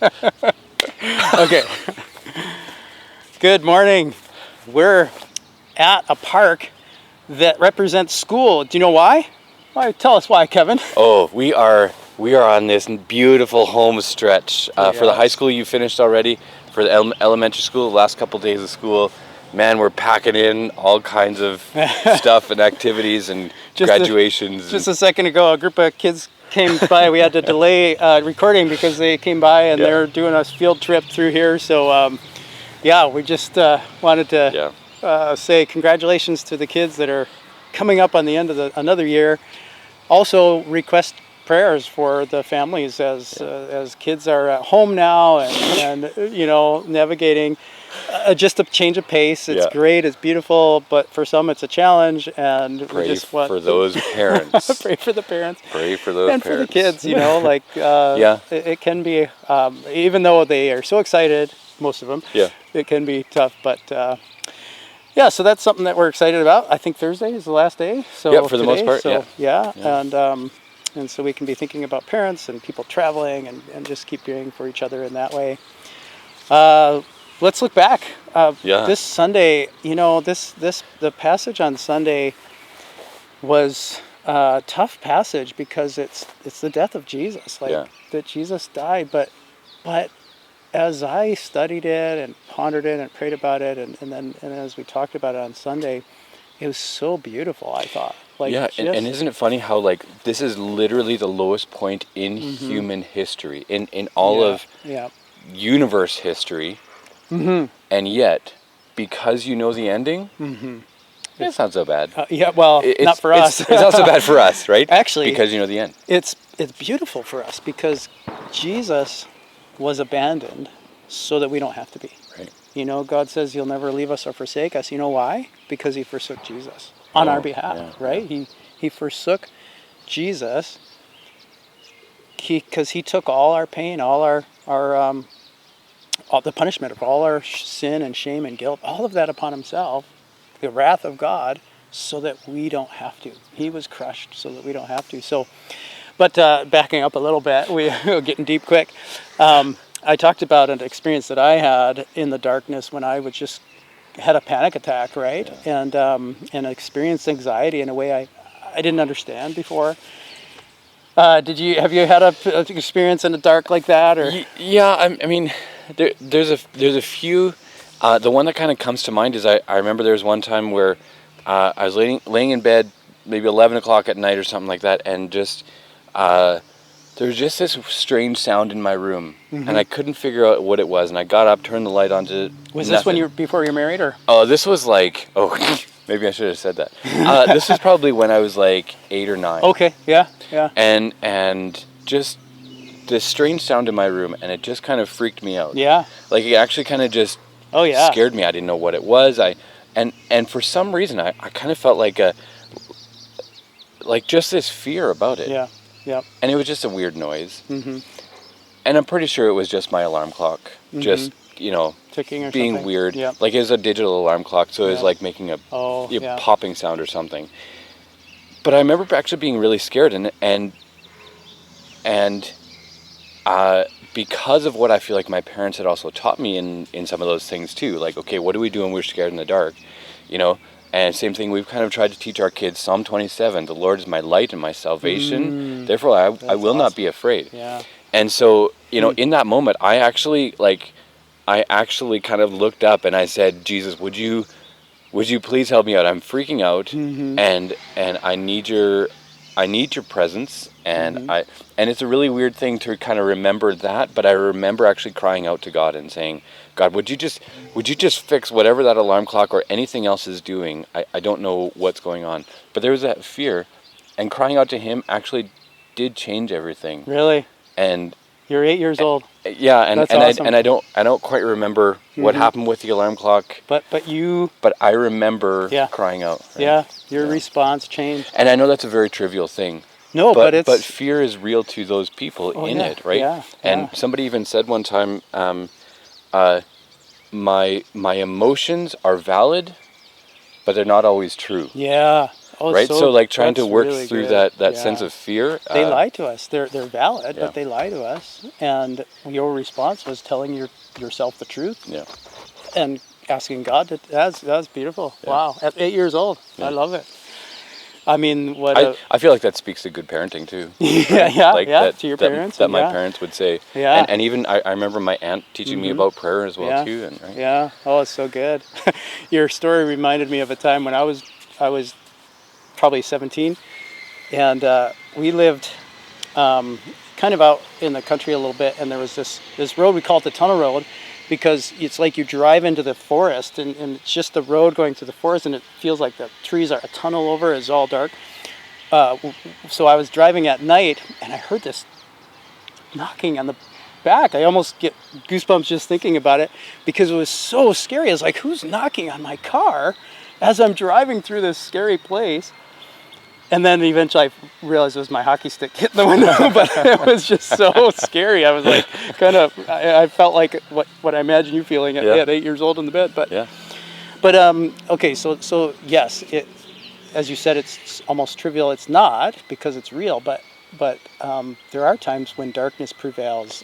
Okay. Good morning. We're at a park that represents school. Do you know why? Why? Tell us why, Kevin. Oh, we are on this beautiful home stretch. For the high school, you finished already. For the elementary school, the last couple days of school, man, we're packing in all kinds of stuff and activities and graduations. Just a second ago, a group of kids came by. We had to delay recording because they came by and they're doing a field trip through here. So, we just wanted to say congratulations to the kids that are coming up on the end of another year. Also, request prayers for the families as kids are at home now and navigating just a change of pace. It's great, it's beautiful, but for some it's a challenge, and pray we just want for those parents. Pray for the parents. Pray for those and parents. For the kids, it can be, even though they are so excited, most of them, it can be tough, but so that's something that we're excited about. I think Thursday is the last day. So for the most part, and so we can be thinking about parents and people traveling and just keep praying for each other in that way. Let's look back. This Sunday, the passage on Sunday was a tough passage because it's the death of Jesus, that Jesus died. But as I studied it and pondered it and prayed about it, and as we talked about it on Sunday, it was so beautiful, I thought. And isn't it funny how this is literally the lowest point in human history, in all of universe history, and yet because you know the ending, it's not so bad. Not for us. It's not so bad for us, right? Actually, because you know the end. It's beautiful for us because Jesus was abandoned so that we don't have to be. Right. God says he'll never leave us or forsake us. You know why? Because he forsook Jesus on our behalf, right? Yeah. He forsook Jesus because he took all our pain, all the punishment of all our sin and shame and guilt, all of that upon himself, the wrath of God, so that we don't have to. He was crushed so that we don't have to. So, but backing up a little bit, we're getting deep quick. I talked about an experience that I had in the darkness when I had a panic attack, right? Yeah. And experienced anxiety in a way I didn't understand before. Have you had an experience in the dark like that, or? I mean, there's a few. The one that kind of comes to mind is I remember there was one time where I was laying in bed, maybe 11 o'clock at night or something like that, and just there was just this strange sound in my room, and I couldn't figure out what it was. And I got up, turned the light on to. Was this before you're married, or? Oh, this was maybe I should have said that. This was probably when I was 8 or 9. Okay, yeah. And just this strange sound in my room, and it just kind of freaked me out. Yeah. It actually kind of just scared me. I didn't know what it was. And for some reason I kind of felt just this fear about it. Yeah. Yeah. And it was just a weird noise. Mm-hmm. And I'm pretty sure it was just my alarm clock, just ticking or being something. weird. Yeah. It was a digital alarm clock, so it was making a popping sound or something. But I remember actually being really scared, and because of what I feel like my parents had also taught me in some of those things too. Okay, what do we do when we're scared in the dark? And same thing, we've kind of tried to teach our kids Psalm 27, the Lord is my light and my salvation. Therefore, I will not be afraid. Yeah. And so, in that moment, I actually kind of looked up and I said, Jesus, would you please help me out? I'm freaking out, and I need your presence, and and it's a really weird thing to kind of remember that, but I remember actually crying out to God and saying, God, would you just fix whatever that alarm clock or anything else is doing? I don't know what's going on. But there was that fear, and crying out to him actually did change everything. Really? And you're 8 years old. Yeah, and That's awesome. I don't quite remember what happened with the alarm clock. But I remember crying out. Right? Yeah, your response changed. And I know that's a very trivial thing. No, but fear is real to those people in it, right? Yeah. And somebody even said one time, my emotions are valid, but they're not always true. Yeah. right? So like trying to that's work really through good. that sense of fear. They lie to us. They're valid, Yeah. but they lie to us. And your response was telling yourself the truth. Yeah. And asking God to. That's beautiful. Yeah. Wow. At 8 years old, Yeah. I love it. I mean, I feel like that speaks to good parenting too. yeah, Like yeah. that, To your parents. that my yeah. parents would say. Yeah. And even I remember my aunt teaching me about prayer as well Yeah. too. And right. Yeah. Oh, it's so good. Your story reminded me of a time when I was probably 17, and we lived kind of out in the country a little bit, and there was this road, we call it the tunnel road, because it's like you drive into the forest, and it's just the road going through the forest, and it feels like the trees are a tunnel over, it's all dark. So I was driving at night, and I heard this knocking on the back. I almost get goosebumps just thinking about it, because it was so scary. I was like, who's knocking on my car as I'm driving through this scary place? And then eventually I realized it was my hockey stick hitting the window, but it was just so scary. I was like, I felt like what I imagine you feeling at 8 years old in the bed. But Yeah. but okay, so yes, as you said, it's almost trivial. It's not, because it's real, but there are times when darkness prevails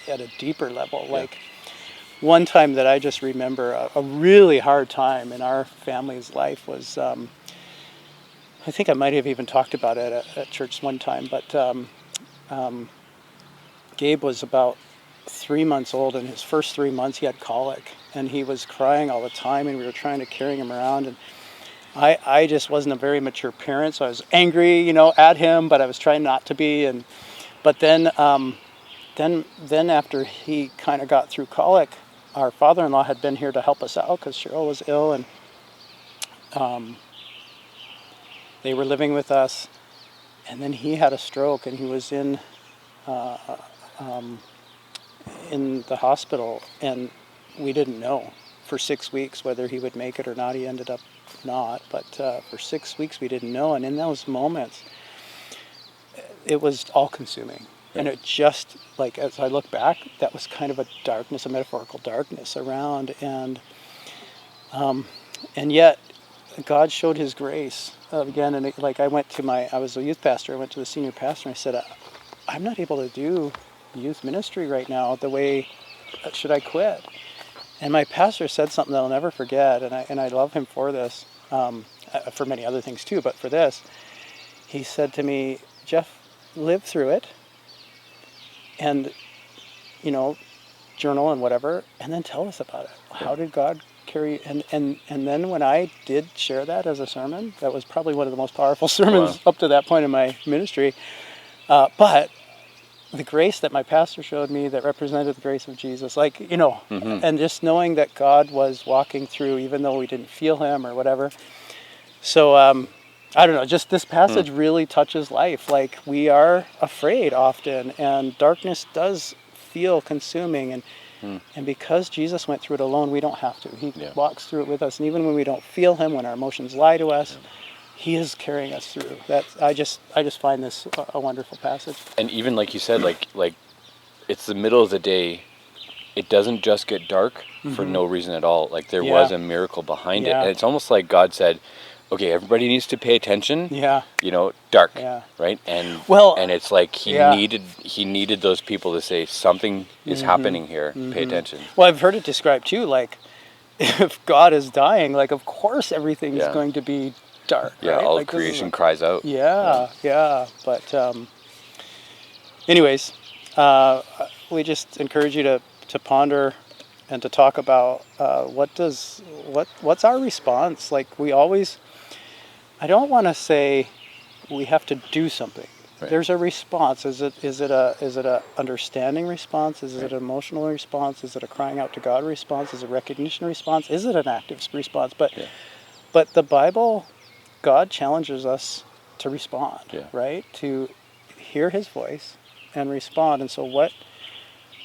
at a deeper level. Like one time that I just remember, a really hard time in our family's life was. I think I might have even talked about it at church one time, but Gabe was about 3 months old. In his first 3 months, he had colic, and he was crying all the time, and we were trying to carry him around. And I just wasn't a very mature parent, so I was angry, at him, but I was trying not to be. But then after he kind of got through colic, our father-in-law had been here to help us out because Cheryl was ill, and they were living with us, and then he had a stroke, and he was in the hospital, and we didn't know for 6 weeks whether he would make it or not. He ended up not, but for 6 weeks we didn't know, and in those moments, it was all-consuming. And it just, like, as I look back, that was kind of a darkness, a metaphorical darkness around, and yet God showed His grace again. And I was a youth pastor. I went to the senior pastor, and I said, I'm not able to do youth ministry right now the way, should I quit? And my pastor said something that I'll never forget, and I love him for this, for many other things too, but for this. He said to me, Jeff, live through it, and, journal and whatever, and then tell us about it. How did God carry, and then when I did share that as a sermon, that was probably one of the most powerful sermons up to that point in my ministry. But the grace that my pastor showed me that represented the grace of Jesus, and just knowing that God was walking through, even though we didn't feel Him or whatever. So I don't know, just this passage really touches life. Like, we are afraid often, and darkness does feel consuming, and because Jesus went through it alone, we don't have to. He walks through it with us, and even when we don't feel Him, when our emotions lie to us, He is carrying us through. I just find this a wonderful passage. And even like you said, like it's the middle of the day. It doesn't just get dark for no reason at all. Like, there was a miracle behind it, and it's almost like God said, okay, everybody needs to pay attention. Yeah. Dark. Yeah. Right? And it's like he needed those people to say something is happening here. Pay attention. Well, I've heard it described too, like, if God is dying, like, of course everything is going to be dark. Yeah, right? all like, creation cries out. Yeah. But anyways, we just encourage you to ponder and to talk about what's our response. Like, I don't want to say we have to do something. Right. There's a response. Is it a understanding response? Is it an emotional response? Is it a crying out to God response? Is it a recognition response? Is it an active response? But the Bible, God challenges us to respond, right? To hear His voice and respond. And so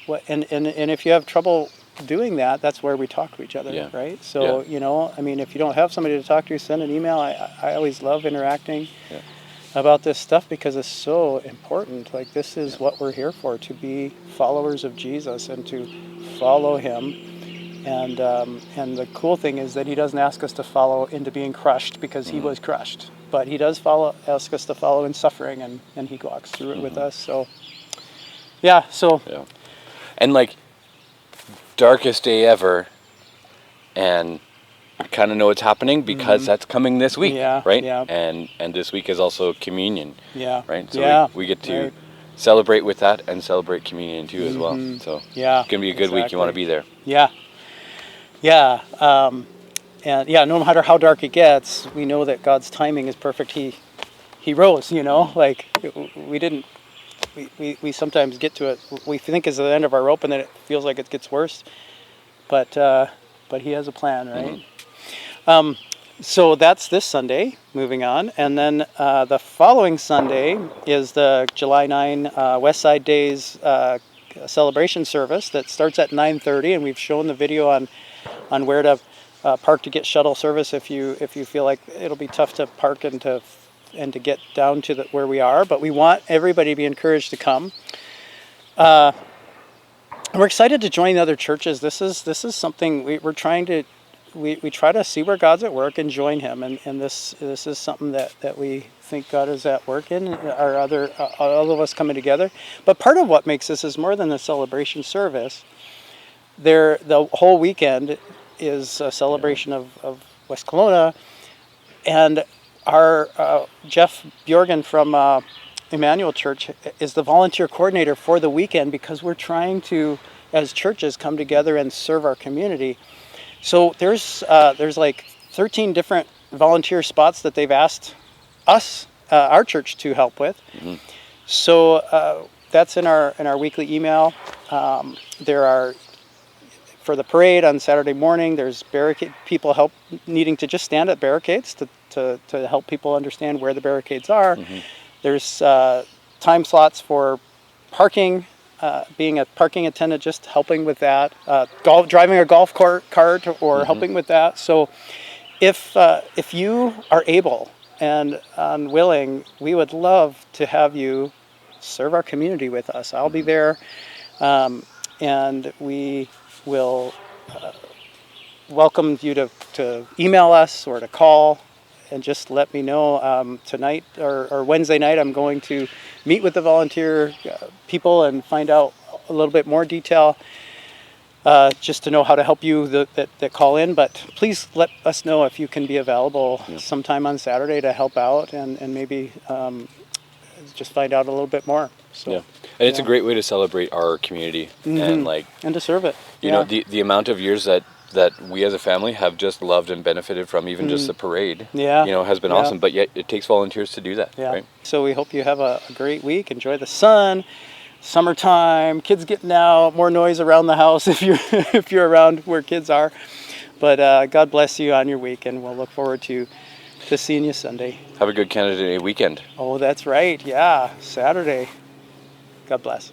and if you have trouble doing that, that's where we talk to each other, right? So, if you don't have somebody to talk to, send an email. I always love interacting about this stuff because it's so important. Like, this is what we're here for, to be followers of Jesus and to follow Him. And the cool thing is that He doesn't ask us to follow into being crushed, because He was crushed. but he does ask us to follow in suffering, and he walks through it with us. So, yeah. And like, darkest day ever, and I kind of know what's happening because that's coming this week, right? Yeah. And this week is also communion, right? So we get to celebrate with that and celebrate communion too as well. So it's gonna be a good week. You want to be there. And no matter how dark it gets, we know that God's timing is perfect. He rose, like we sometimes get to it. We think is the end of our rope, and then it feels like it gets worse. But he has a plan, right? So that's this Sunday, moving on. And then the following Sunday is the July 9 West Side Days celebration service that starts at 9:30, and we've shown the video on where to park to get shuttle service if you feel like it'll be tough to park and to get down to where we are. But we want everybody to be encouraged to come. We're excited to join other churches. This is something we're trying to we try to see where God's at work and join Him, and this is something that we think God is at work in. Our all of us coming together. But part of what makes this is more than a celebration service. The whole weekend is a celebration of West Kelowna, and our Jeff Bjorgen from Emmanuel Church is the volunteer coordinator for the weekend, because we're trying to, as churches, come together and serve our community. So there's like 13 different volunteer spots that they've asked us, our church, to help with. So that's in our weekly email. There are, for the parade on Saturday morning, there's people needing to just stand at barricades to help people understand where the barricades are. There's time slots for parking, being a parking attendant, just helping with that, driving a golf cart or helping with that. So if you are able and willing, we would love to have you serve our community with us. I'll be there, and we will welcome you to email us or to call, and just let me know. Tonight or Wednesday night, I'm going to meet with the volunteer people and find out a little bit more detail, just to know how to help you that call in. But please let us know if you can be available sometime on Saturday to help out, and maybe just find out a little bit more. So, and it's a great way to celebrate our community and to serve it. You know, the amount of years that we as a family have just loved and benefited from, even just the parade, has been awesome. But yet it takes volunteers to do that, right? So we hope you have a great week. Enjoy the sun, summertime, kids getting out, more noise around the house if you're around where kids are. But God bless you on your week, and we'll look forward to seeing you Sunday. Have a good Canada Day weekend. Oh, that's right. Yeah, Saturday. God bless.